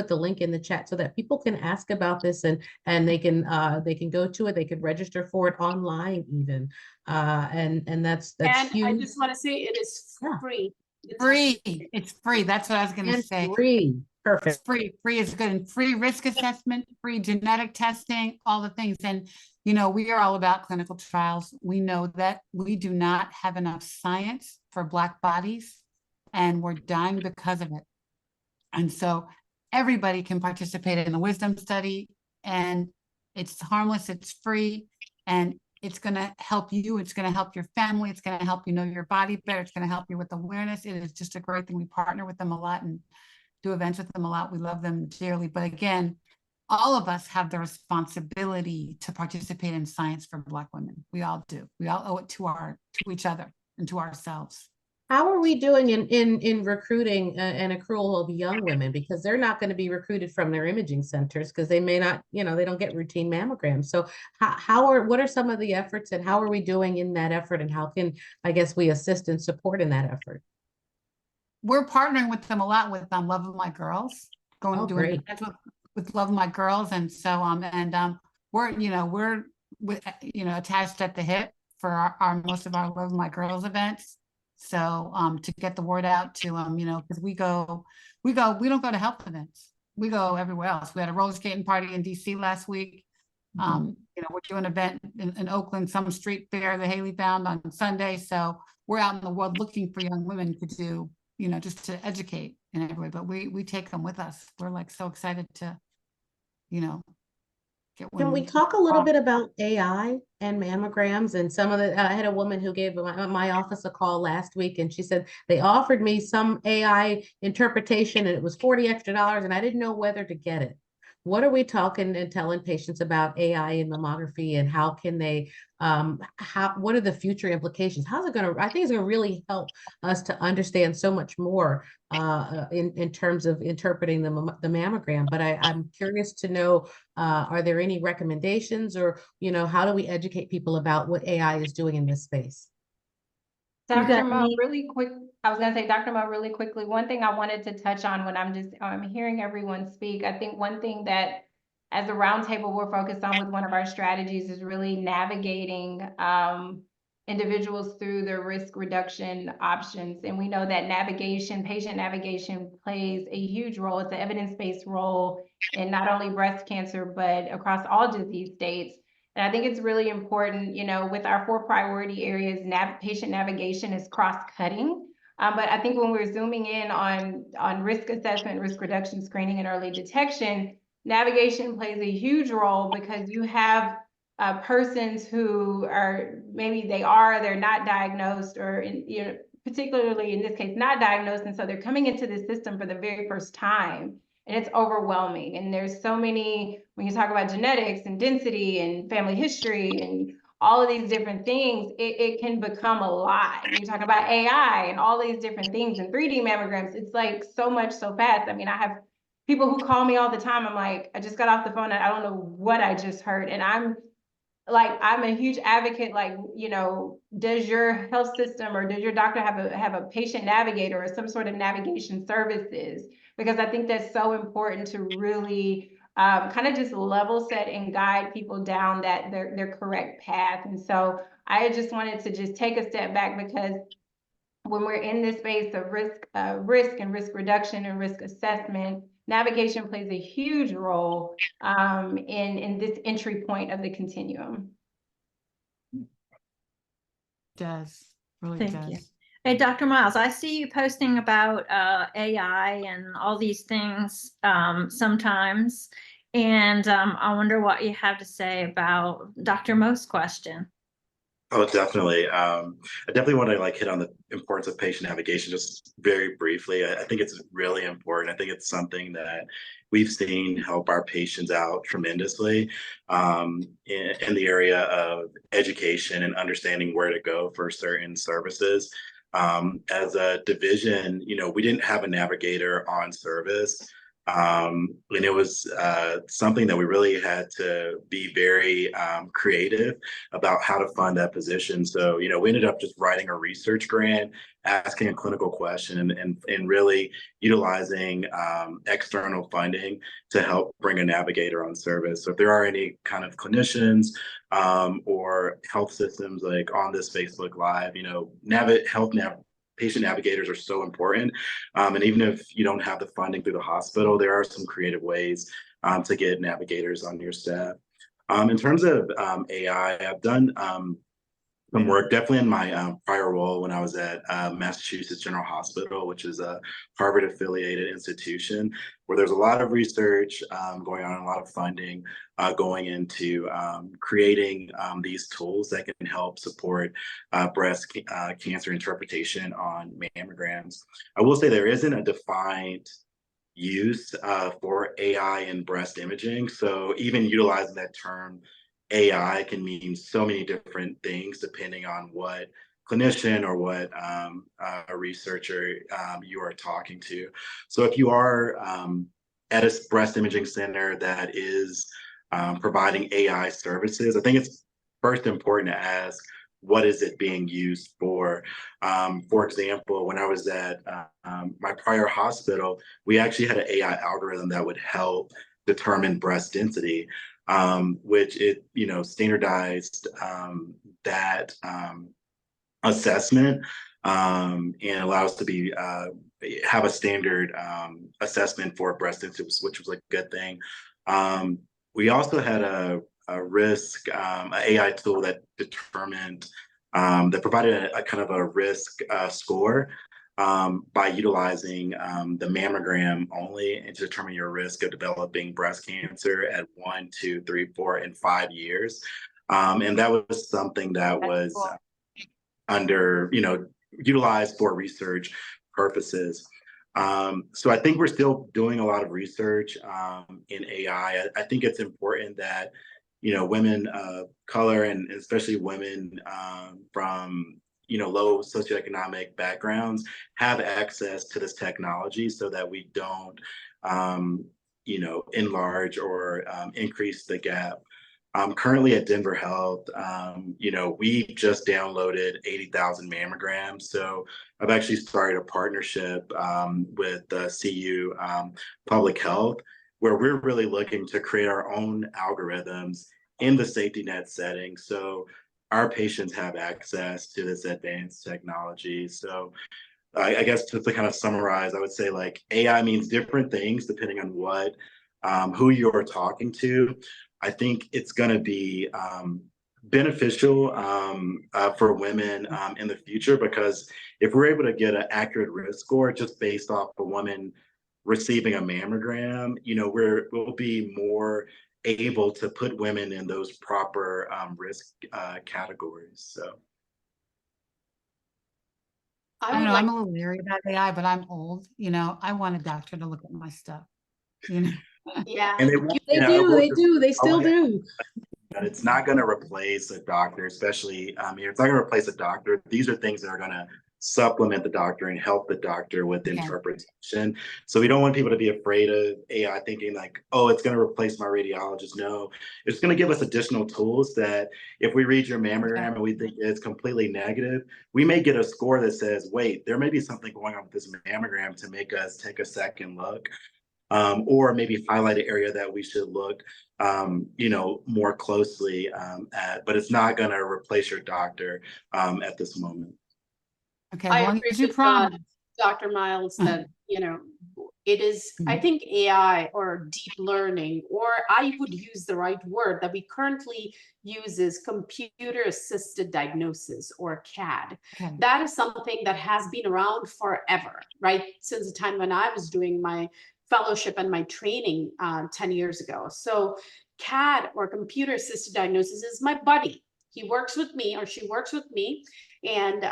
link in the chat so that people can ask about this, and they can go to it, they could register for it online even, and that's And huge. I just want to say it is free. It's free. That's what I was going to And say. free. Perfect. It's free. Free is good. And free risk assessment, free genetic testing, all the things. And, we are all about clinical trials. We know that we do not have enough science for Black bodies, and we're dying because of it. And so everybody can participate in the wisdom study, and it's harmless, it's free, and it's going to help you. It's going to help your family. It's going to help you know your body better. It's going to help you with awareness. It is just a great thing. We partner with them a lot and do events with them a lot. We love them dearly. But again, all of us have the responsibility to participate in science for Black women. We all do. We all owe it to each other and to ourselves. How are we doing in recruiting an accrual of young women? Because they're not going to be recruited from their imaging centers because they may not, they don't get routine mammograms. So what are some of the efforts, and how are we doing in that effort, and how can, I guess, we assist and support in that effort? We're partnering with them a lot with Love of My Girls, doing events with Love of My Girls, and so we're attached at the hip for our most of our Love of My Girls events. So to get the word out to because we don't go to health events. We go everywhere else. We had a roller skating party in DC last week. We're doing an event in Oakland, some street fair, the Haley Found on Sunday. So we're out in the world looking for young women to do, just to educate in every way. But we take them with us. We're like so excited to, get women. Can we talk a little bit about AI and mammograms? And some of I had a woman who gave my office a call last week, and she said they offered me some AI interpretation and it was $40 extra, and I didn't know whether to get it. What are we talking and telling patients about AI and mammography, and how can they, what are the future implications? How's it going to, I think it's going to really help us to understand so much more in terms of interpreting the mammogram. But I'm curious to know, are there any recommendations, or, how do we educate people about what AI is doing in this space? got Dr. Mo, any- really quick, I was gonna say, Dr. Mo, really quickly, one thing I wanted to touch on when I'm hearing everyone speak, I think one thing that as a roundtable we're focused on with one of our strategies is really navigating individuals through their risk reduction options. And we know that navigation, patient navigation plays a huge role. It's an evidence-based role in not only breast cancer, but across all disease states. And I think it's really important, you know, with our 4 priority areas, patient navigation is cross-cutting. But I think when we're zooming in on risk assessment, risk reduction, screening, and early detection, navigation plays a huge role because you have persons who are, maybe they're not diagnosed, or you know, particularly in this case, not diagnosed. And so they're coming into the system for the very first time. And it's overwhelming. And there's so many, when you talk about genetics and density and family history and all of these different things, it can become a lot. And you talk about AI and all these different things and 3D mammograms. It's like so much so fast. I mean, I have people who call me all the time. I'm like, I just got off the phone and I don't know what I just heard. And I'm a huge advocate, like, you know, does your health system or does your doctor have a patient navigator or some sort of navigation services? Because I think that's so important to really kind of just level set and guide people down their correct path. And so I just wanted to just take a step back, because when we're in this space of risk and risk reduction and risk assessment, navigation plays a huge role in this entry point of the continuum. Does, really Thank does. you. Hey, Dr. Miles, I see you posting about AI and all these things sometimes. And I wonder what you have to say about Dr. Mo's question. Oh, definitely. I definitely want to like hit on the importance of patient navigation just very briefly. I think it's really important. I think it's something that we've seen help our patients out tremendously in the area of education and understanding where to go for certain services. As a division, you know, we didn't have a navigator on service. And it was something that we really had to be very creative about how to fund that position. So, you know, we ended up just writing a research grant, asking a clinical question, and really utilizing external funding to help bring a navigator on service. So if there are any kind of clinicians or health systems like on this Facebook Live, you know, patient navigators are so important. And even if you don't have the funding through the hospital, there are some creative ways to get navigators on your staff. In terms of AI, I've done some work definitely in my prior role when I was at Massachusetts General Hospital, which is a Harvard affiliated institution, where there's a lot of research going on, a lot of funding going into creating these tools that can help support breast cancer interpretation on mammograms. I will say there isn't a defined use for AI in breast imaging. So even utilizing that term AI can mean so many different things depending on what clinician or what a researcher you are talking to. So if you are at a breast imaging center that is providing AI services, I think it's first important to ask, what is it being used for? For example, when I was at my prior hospital, we actually had an AI algorithm that would help determine breast density, which it, you know, standardized that assessment and allows to be have a standard assessment for breast density, which was a good thing. We also had a risk, an AI tool that determined, that provided a kind of a risk score by utilizing the mammogram only and to determine your risk of developing breast cancer at 1, 2, 3, 4, and 5 years. And that was something that was under, you know, utilized for research purposes. So I think we're still doing a lot of research in AI. I think it's important that, you know, women of color and especially women from, you know, low socioeconomic backgrounds have access to this technology so that we don't, you know, enlarge or increase the gap Currently at Denver Health, we just downloaded 80,000 mammograms. So I've actually started a partnership with CU Public Health, where we're really looking to create our own algorithms in the safety net setting. So our patients have access to this advanced technology. So I guess just to kind of summarize, I would say like AI means different things depending on who you're talking to. I think it's going to be beneficial for women in the future, because if we're able to get an accurate risk score just based off a woman receiving a mammogram, we'll be more able to put women in those proper risk categories. So. I don't know, I'm a little leery about AI, but I'm old, I want a doctor to look at my stuff, Yeah. And they still do. But it's not going to replace a doctor, especially it's not going to replace a doctor. These are things that are going to supplement the doctor and help the doctor with interpretation. So we don't want people to be afraid of AI thinking like, oh, it's going to replace my radiologist. No, it's going to give us additional tools that if we read your mammogram and we think it's completely negative, we may get a score that says, wait, there may be something going on with this mammogram to make us take a second look. Or maybe highlight an area that we should look, more closely at, but it's not going to replace your doctor at this moment. Okay, I well, agree as you with promised. Dr. Miles that, it is, I think AI or deep learning, or I would use the right word that we currently use is computer assisted diagnosis, or CAD. Okay. That is something that has been around forever, right? Since the time when I was doing my fellowship and my training 10 years ago. So CAD, or computer assisted diagnosis, is my buddy. He works with me, or she works with me, and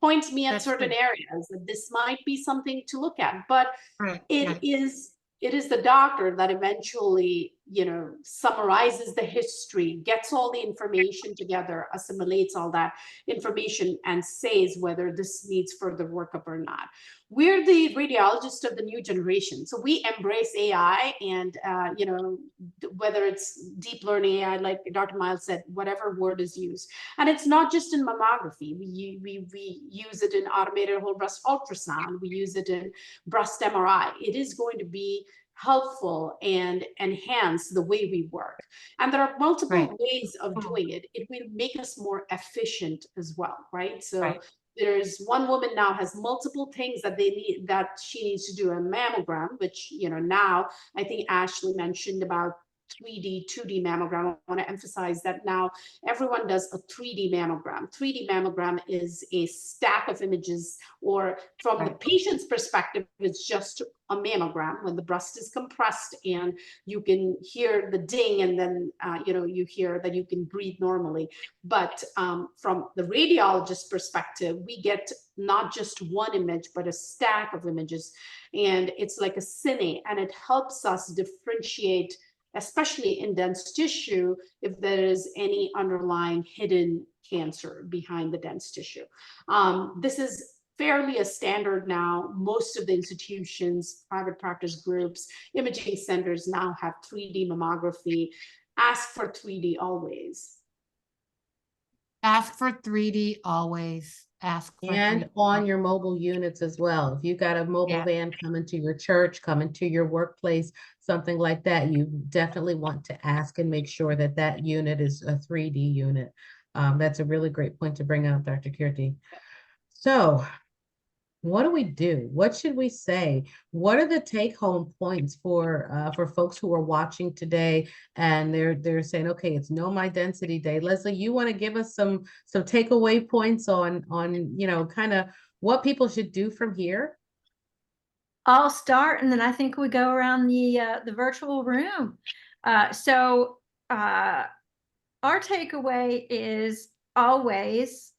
points me at That's certain good. areas that this might be something to look at. But Right, it right. is the doctor that eventually, summarizes the history, gets all the information together, assimilates all that information, and says whether this needs further workup or not. We're the radiologists of the new generation, so we embrace AI, and whether it's deep learning AI, like Dr. Miles said, whatever word is used. And it's not just in mammography. We use it in automated whole breast ultrasound. We use it in breast MRI. It is going to be helpful and enhance the way we work. And there are multiple ways of doing it. It will make us more efficient as well, right? So there's one woman now has multiple things that she needs to do. A mammogram, which, now I think Ashley mentioned about 3D, 2D mammogram. I want to emphasize that now everyone does a 3D mammogram. 3D mammogram is a stack of images, or from the patient's perspective, it's just a mammogram when the breast is compressed and you can hear the ding, and then you hear that you can breathe normally. But from the radiologist perspective, we get not just one image, but a stack of images, and it's like a cine, and it helps us differentiate, especially in dense tissue, if there is any underlying hidden cancer behind the dense tissue. This is fairly a standard now. Most of the institutions, private practice groups, imaging centers now have 3D mammography. Ask for 3D always. Ask for 3D always. Ask for And 3D. on your mobile units as well. If you've got a mobile van coming to your church, coming to your workplace, something like that, you definitely want to ask and make sure that that unit is a 3D unit. That's a really great point to bring out, Dr. Kirti. So what do we do? What should we say? What are the take-home points for folks who are watching today and they're saying, okay, it's Know My Density Day. Leslie, you want to give us some takeaway points on kind of what people should do from here? I'll start, and then I think we go around the virtual room. So our takeaway is always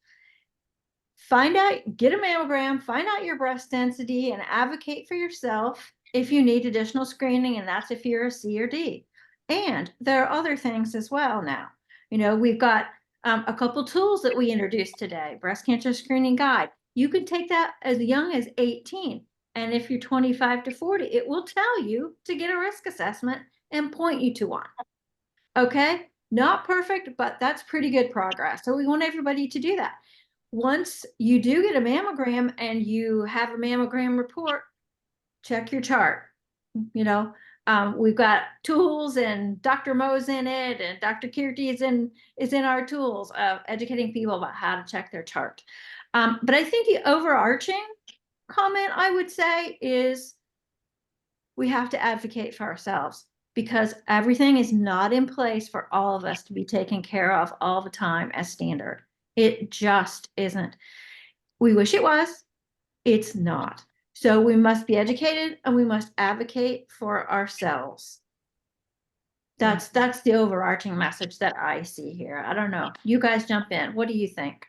get a mammogram, find out your breast density, and advocate for yourself if you need additional screening, and that's if you're a C or D. And there are other things as well now. We've got a couple tools that we introduced today, Breast Cancer Screening Guide. You can take that as young as 18. And if you're 25 to 40, it will tell you to get a risk assessment and point you to one. Okay? Not perfect, but that's pretty good progress. So we want everybody to do that. Once you do get a mammogram and you have a mammogram report, check your chart. You know, we've got tools, and Dr. Mo's in it, and Dr. Kirti is in our tools of educating people about how to check their chart. But I think the overarching comment I would say is we have to advocate for ourselves, because everything is not in place for all of us to be taken care of all the time as standard. It just isn't. We wish it was. It's not. So we must be educated, and we must advocate for ourselves. That's the overarching message that I see here. I don't know. You guys jump in. What do you think?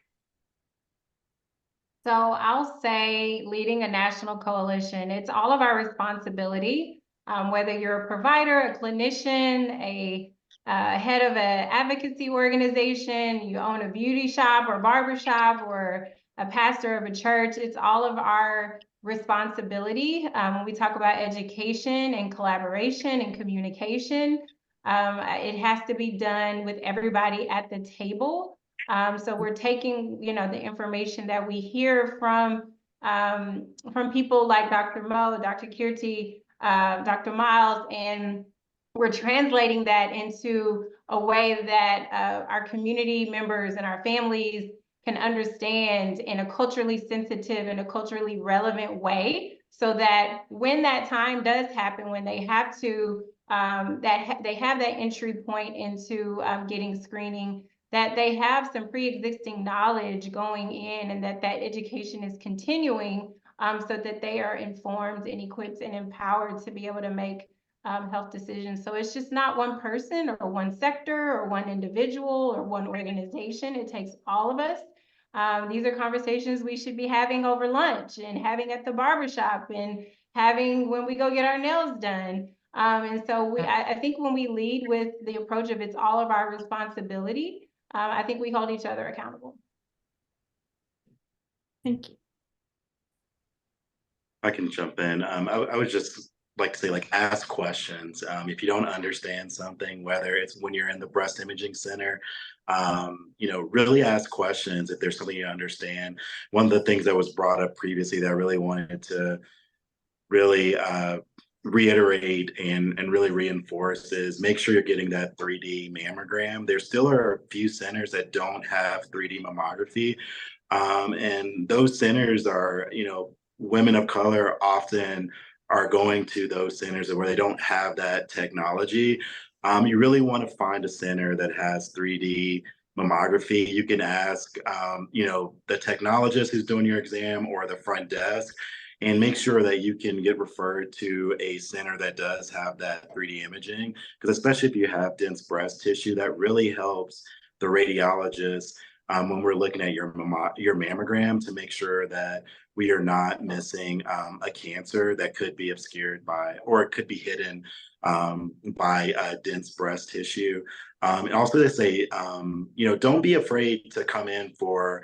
So I'll say, leading a national coalition, it's all of our responsibility, whether you're a provider, a clinician, a head of an advocacy organization, you own a beauty shop or barber shop, or a pastor of a church. It's all of our responsibility. When we talk about education and collaboration and communication, it has to be done with everybody at the table. So we're taking, the information that we hear from people like Dr. Mo, Dr. Kirti, Dr. Miles, and we're translating that into a way that our community members and our families can understand in a culturally sensitive and a culturally relevant way, so that when that time does happen, when they have to, they have that entry point into getting screening, that they have some pre-existing knowledge going in, and that education is continuing, so that they are informed and equipped and empowered to be able to make health decisions. So it's just not one person or one sector or one individual or one organization. It takes all of us. These are conversations we should be having over lunch, and having at the barbershop, and having when we go get our nails done. And so I think when we lead with the approach of it's all of our responsibility, I think we hold each other accountable. Thank you. I can jump in. I would just like to say, like, ask questions. If you don't understand something, whether it's when you're in the breast imaging center, really ask questions if there's something you understand. One of the things that was brought up previously that I really wanted to really reiterate and really reinforce is make sure you're getting that 3D mammogram. There still are a few centers that don't have 3D mammography. And those centers are, women of color often are going to those centers where they don't have that technology. You really want to find a center that has 3D mammography. You can ask, the technologist who's doing your exam or the front desk, and make sure that you can get referred to a center that does have that 3D imaging. Because especially if you have dense breast tissue, that really helps the radiologist when we're looking at your mammogram, to make sure that we are not missing a cancer that could be obscured by, or it could be hidden by dense breast tissue. And also to say, don't be afraid to come in for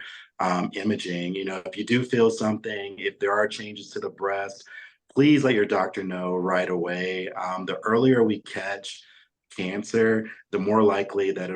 imaging. If you do feel something, if there are changes to the breast, please let your doctor know right away. The earlier we catch cancer, the more likely that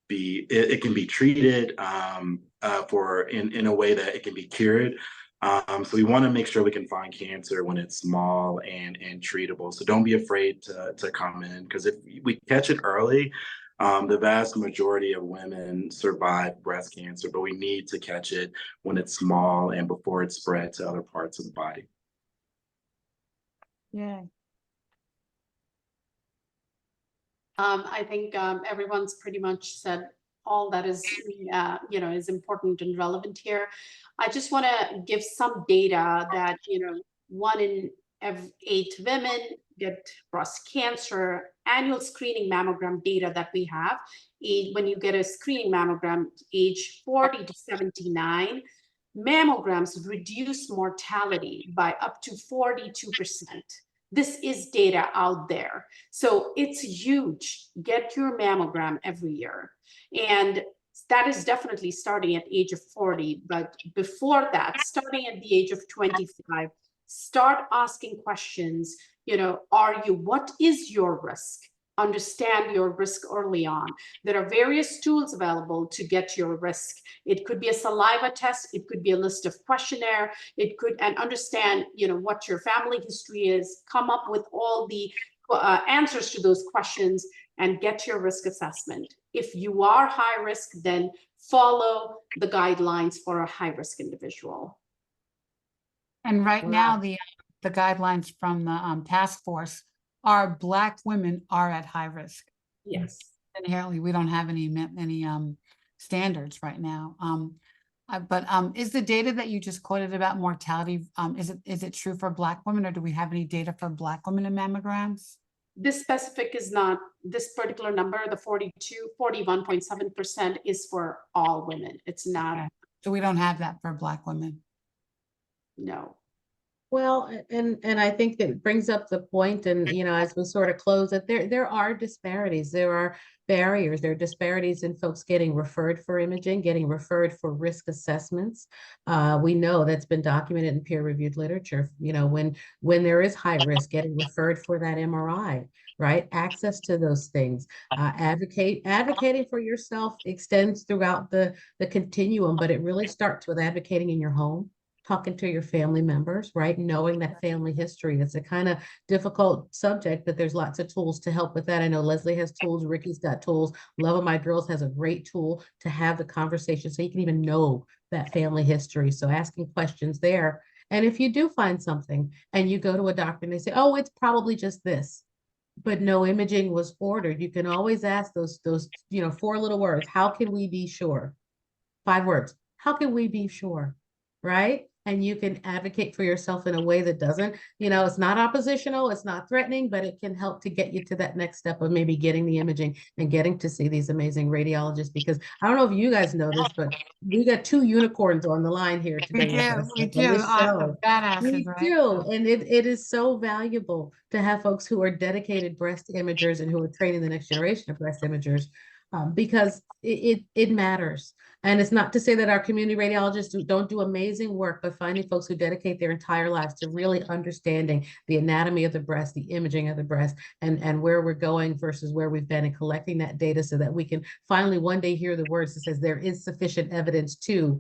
it can be treated in a way that it can be cured. So we want to make sure we can find cancer when it's small and treatable. So don't be afraid to come in, because if we catch it early, the vast majority of women survive breast cancer, but we need to catch it when it's small and before it spreads to other parts of the body. Yeah. I think everyone's pretty much said all that is, is important and relevant here. I just want to give some data that, 1 in every 8 women get breast cancer. Annual screening mammogram data that we have, when you get a screening mammogram, age 40 to 79, mammograms reduce mortality by up to 42%. This is data out there. So it's huge. Get your mammogram every year. And that is definitely starting at age of 40. But before that, starting at the age of 25, start asking questions. What is your risk? understand your risk early on. There are various tools available to get your risk. It could be a saliva test, it could be a list of questionnaire, it could, and understand, you know, what your family history is, come up with all the answers to those questions and get your risk assessment. If you are high risk, then follow the guidelines for a high risk individual. And right Wow. now, the guidelines from the task force are Black women are at high risk. Yes. Inherently, we don't have any standards right now. But is the data that you just quoted about mortality, is it true for Black women, or do we have any data for Black women in mammograms? This specific is not, this particular number, the 41.7% is for all women. It's not, Okay. So we don't have that for Black women. no. Well, and I think that brings up the point, and you know, as we sort of close, that there are disparities, there are barriers, there are disparities in folks getting referred for imaging, getting referred for risk assessments. We know that's been documented in peer-reviewed literature. You know, when there is high risk, getting referred for that MRI, right? Access to those things. Advocating for yourself extends throughout the continuum, but it really starts with advocating in your home, talking to your family members, right? Knowing that family history. It's a kind of difficult subject, but there's lots of tools to help with that. I know Leslie has tools, Ricky's got tools. Love of My Girls has a great tool to have the conversation so you can even know that family history. So asking questions there. And if you do find something and you go to a doctor and they say, oh, it's probably just this, but no imaging was ordered, you can always ask those, you know, 4 little words. How can we be sure? 5 words. How can we be sure? Right? And you can advocate for yourself in a way that doesn't, you know, it's not oppositional, it's not threatening, but it can help to get you to that next step of maybe getting the imaging and getting to see these amazing radiologists. Because I don't know if you guys know this, but we got 2 unicorns on the line here We today with do, us we on do. this show. Badasses, We right? do, and it is so valuable to have folks who are dedicated breast imagers and who are training the next generation of breast imagers, because it matters. And it's not to say that our community radiologists don't do amazing work, but finding folks who dedicate their entire lives to really understanding the anatomy of the breast, the imaging of the breast, and where we're going versus where we've been, and collecting that data so that we can finally one day hear the words that says there is sufficient evidence to ...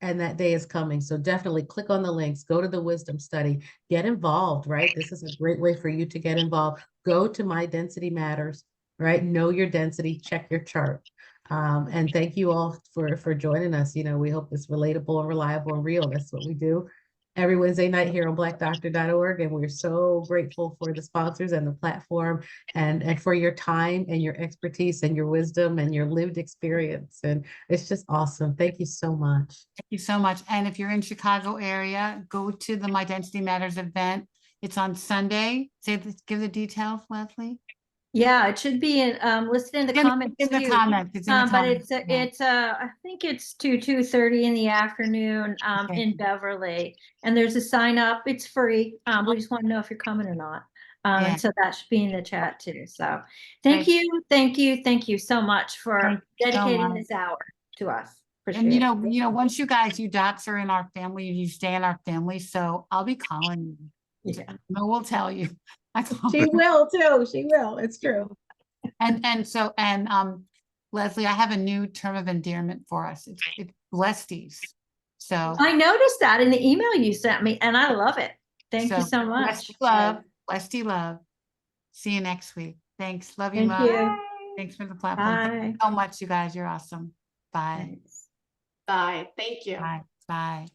And that day is coming. So definitely click on the links, go to the wisdom study, get involved, right? This is a great way for you to get involved. Go to My Density Matters, right? Know your density, check your chart. And thank you all for joining us. You know, we hope it's relatable and reliable and real. That's what we do every Wednesday night here on blackdoctor.org. And we're so grateful for the sponsors and the platform, and for your time and your expertise and your wisdom and your lived experience. And it's just awesome. Thank you so much. Thank you so much. And if you're in Chicago area, go to the My Density Matters event. It's on Sunday. Give the details, Leslie. Yeah, it should be listed in the comments In the too. comments. It's in the But comments. it's I think it's 2:30 in the afternoon Okay. in Beverly, and there's a sign up. It's free. We just want to know if you're coming or not. Yeah. And so that should be in the chat too. So Great. thank you so much for Thank you so dedicating much. this hour to us. And Appreciate it. you know, once you docs are in our family, you stay in our family. So I'll be calling you. Yeah. No, we'll tell you. She will too. She will. It's true. And Leslie, I have a new term of endearment for us. It's blesties. So I noticed that in the email you sent me, and I love it. Thank you so much. Blesty love. See you next week. Thanks. Love you, Thank Mom. you. Thanks for the platform. Thank you Bye. so much, you guys. You're awesome. Bye. Thanks. Bye. Thank you. Bye. Bye.